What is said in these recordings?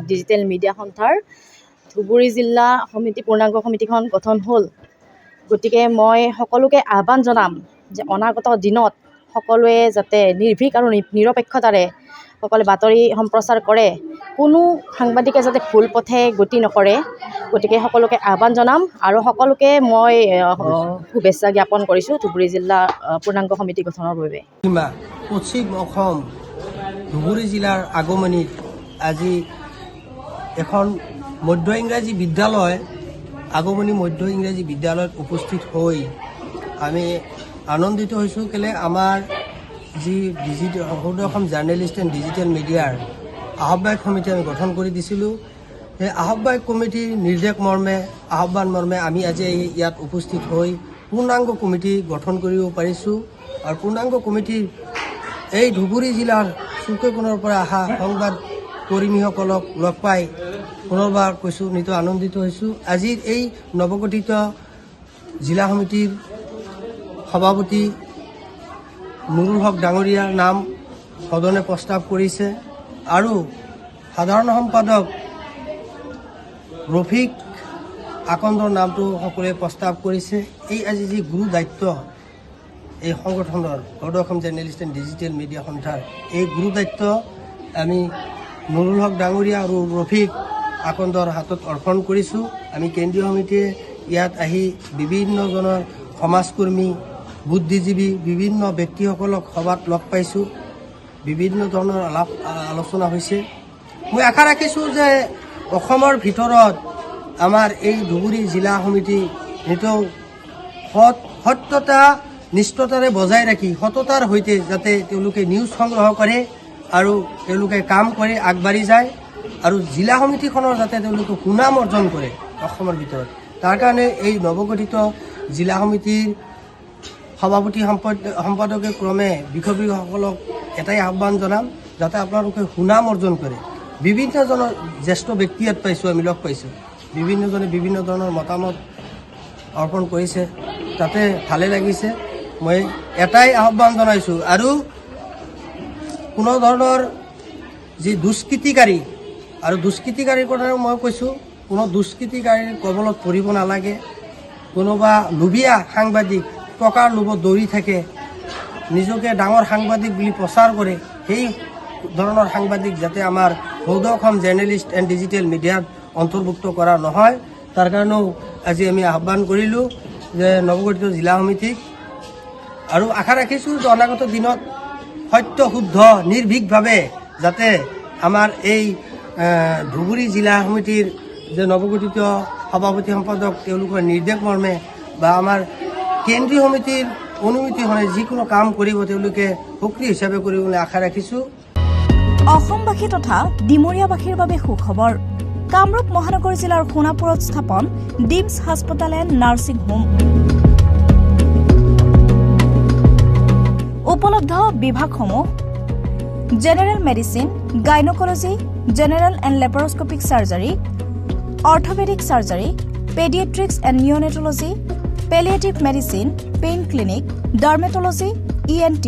Digital media সন্থাৰ ধুবুৰী জিলা সমিতি পূৰ্ণাংগ সমিতিখন গঠন হ'ল। গতিকে মই সকলোকে আহ্বান জনাম যে অনাগত দিনত সকলোৱে যাতে নিৰ্ভীক আৰু নিৰপেক্ষতাৰে সকলে বাতৰি সম্প্ৰচাৰ কৰে, কোনো সাংবাদিকে যাতে ভুল পথে গতি নকৰে। গতিকে সকলোকে আহ্বান জনাম আৰু সকলোকে মই শুভেচ্ছা জ্ঞাপন কৰিছোঁ ধুবুৰী জিলা পূৰ্ণাংগ সমিতি গঠনৰ বাবে। পশ্চিম অসম ধুবুৰী জিলাৰ আগমনিত আজি এখন মধ্য ইংৰাজী বিদ্যালয় আগমনী মধ্য ইংৰাজী বিদ্যালয়ত উপস্থিত হৈ আমি আনন্দিত হৈছোঁ। কেলে আমাৰ যি সদৌ অসম জাৰ্নেলিষ্ট এণ্ড ডিজিটেল মিডিয়াৰ আহ্বায়ক সমিতি আমি গঠন কৰি দিছিলোঁ। সেই আহ্বায়ক কমিটিৰ নিৰ্দেশ মৰ্মে আহ্বান মৰ্মে আমি আজি ইয়াত উপস্থিত হৈ পূৰ্ণাংগ কমিটি গঠন কৰিব পাৰিছোঁ। আৰু পূৰ্ণাংগ কমিটিৰ এই ধুবুৰী জিলাৰ চুকে কোণৰ পৰা অহা সংবাদ কৰ্মীসকলক লগ পাই পুনৰবাৰ কৈছোঁ নিতৌ আনন্দিত হৈছোঁ। আজিৰ এই নৱগঠিত জিলা সমিতিৰ সভাপতি নুৰুল হক ডাঙৰীয়াৰ নাম সদনে প্ৰস্তাৱ কৰিছে আৰু সাধাৰণ সম্পাদক ৰফিক আকন্দৰ নামটো সকলোৱে প্ৰস্তাৱ কৰিছে। এই আজি যি গুৰু দায়িত্ব এই সংগঠনৰ সদৌ Assam journalist and digital media সন্থাৰ এই গুৰু দায়িত্ব আমি নুৰুল হক ডাঙৰীয়া আৰু ৰফিক আকন্দৰ হাতত অৰ্পণ কৰিছোঁ। আমি কেন্দ্ৰীয় সমিতিয়ে ইয়াত আহি বিভিন্নজনৰ সমাজকৰ্মী বুদ্ধিজীৱী বিভিন্ন ব্যক্তিসকলক সভাত লগ পাইছোঁ। বিভিন্ন ধৰণৰ আলোচনা হৈছে। মই আশা ৰাখিছোঁ যে অসমৰ ভিতৰত আমাৰ এই ধুবুৰী জিলা সমিতি নিতৌ সত্যতা নিষ্ঠতাৰে বজাই ৰাখি সততাৰ সৈতে যাতে তেওঁলোকে নিউজ সংগ্ৰহ কৰে আৰু তেওঁলোকে কাম কৰি আগবাঢ়ি যায় আৰু জিলা সমিতিখনৰ যাতে তেওঁলোকে সুনাম অৰ্জন কৰে অসমৰ ভিতৰত। তাৰ কাৰণে এই নৱগঠিত জিলা সমিতিৰ সভাপতি সম্পাদকে ক্ৰমে বিষয়সকলক এটাই আহ্বান জনাম যাতে আপোনালোকে সুনাম অৰ্জন কৰে। বিভিন্নজনৰ জ্যেষ্ঠ ব্যক্তি ইয়াত পাইছোঁ, আমি লগ পাইছোঁ। বিভিন্নজনে বিভিন্ন ধৰণৰ মতামত অৰ্পণ কৰিছে, তাতে ভালে লাগিছে। মই এটাই আহ্বান জনাইছোঁ আৰু কোনো ধৰণৰ যি দুষ্কৃতিকাৰী আৰু দুষ্কৃতিকাৰীৰ কথাও মই কৈছোঁ, কোনো দুষ্কৃতিকাৰীৰ কবলত পৰিব নালাগে। কোনোবা লোভীয়া সাংবাদিক টকাৰ লোভত দৌৰি থাকে, নিজকে ডাঙৰ সাংবাদিক বুলি প্ৰচাৰ কৰে, সেই ধৰণৰ সাংবাদিক যাতে আমাৰ সদৌ অসম জাৰ্নেলিষ্ট এণ্ড ডিজিটেল মিডিয়াত অন্তৰ্ভুক্ত কৰা নহয়। তাৰ কাৰণেও আজি আমি আহ্বান কৰিলোঁ যে নৱগঠিত জিলা সমিতিক, আৰু আশা ৰাখিছোঁ যে অনাগত দিনত সত্য শুদ্ধ নিৰ্ভীকভাৱে যাতে আমাৰ এই ধুবুৰী জিলা সমিতিৰ যে নৱগঠিত সভাপতি সম্পাদক তেওঁলোকৰ নিৰ্দেশ মৰ্মে বা আমাৰ কেন্দ্ৰীয় সমিতিৰ অনুমতি হ'লে যিকোনো কাম কৰিব তেওঁলোকে সক্ৰিয় হিচাপে কৰিবলৈ আশা ৰাখিছোঁ। অসমবাসী তথা ডিমৰীয়াবাসীৰ বাবে সুখবৰ। কামৰূপ মহানগৰ জিলাৰ সোণাপুৰত স্থাপন ডিমছ হাস্পতাল এণ্ড নাৰ্ছিং হোম। উপলব্ধ বিভাগসমূহ general medicine, gynaecology, general and laparoscopic surgery, orthopaedic surgery, paediatrics and neonatology, palliative medicine, pain clinic, dermatology, ENT,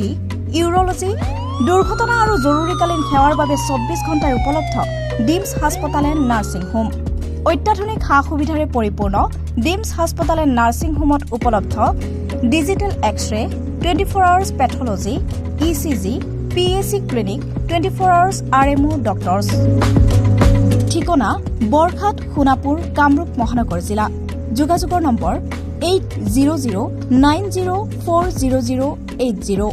urology, দুৰ্ঘটনা আৰু জৰুৰীকালীন সেৱাৰ বাবে 24 ঘণ্টাই উপলব্ধ ডিমছ হাস্পতাল এণ্ড নাৰ্ছিং হোম। অত্যাধুনিক সা সুবিধাৰে পৰিপূৰ্ণ ডিমছ হাস্পতাল এণ্ড নাৰ্ছিং হোমত উপলব্ধ digital X-ray, 24 hours pathology, ECG, PAC clinic, 24 hours RMO doctors. ঠিকনা বৰঘাট, সোণাপুৰ, কামৰূপ মহানগৰ জিলা। যোগাযোগৰ নম্বৰ 8009040080।